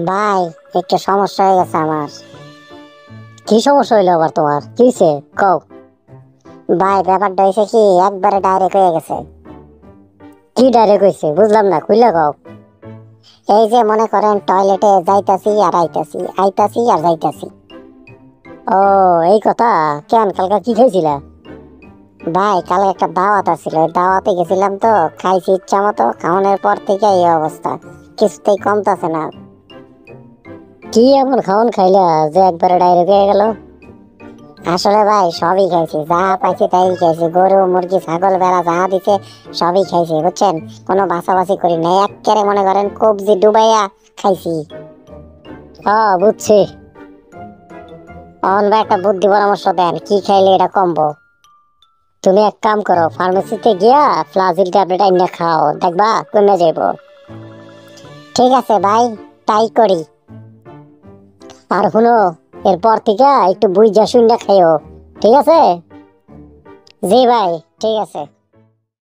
ভাই, একটু সমস্যা হয়ে গেছে আমার। কি সমস্যা হইলো আবার তোমার? কি হইছে কও। ভাই, ব্যাপারটা হয়েছে কি, একবারে ডাইরেক্ট হয়ে গেছে। কি ডাইরেক্ট হইছে বুঝলাম না, খুইলা কও। এই যে মনে করেন, টয়লেটে যাইতাছি আর আইতাছি, আইতাছি আর যাইতাছি। ও, এই কথা। কেন, কালকে কি খাইছিলা? ভাই, কালকে একটা দাওয়াত আছিল, ওই দাওয়াতে গেছিলাম তো, খাইছি ইচ্ছা মতো, খাওয়ানোর পর থেকে এই অবস্থা, কিছুতেই কমতাছে না। কি এমন খাওন খাইলা যে একবারে ডাইরেক্ট হয়ে গেল? আসলে ভাই, সবই খাইছি, যা পাইছি তাই খাইছি, গরু মুরগি ছাগল ভেড়া যা দিছে সবই খাইছি, বুঝছেন। কোনো বাছাবাছি করি নাই, এক্কেরে মনে করেন কবজি ডুবাইয়া খাইছি। বুঝছি। অন ভাই, একটা বুদ্ধি পরামর্শ দেন, কি খাইলে এটা কমবো? তুমি এক কাম করো, ফার্মেসিতে গিয়া ফ্লাজিল ট্যাবলেট আইনা খাও, দেখবা কমে যাইব। ঠিক আছে ভাই, তাই করি। আর শুনো, এরপর থেকে একটু বুঝা শুননা খাইও, ঠিক আছে? জি ভাই, ঠিক আছে।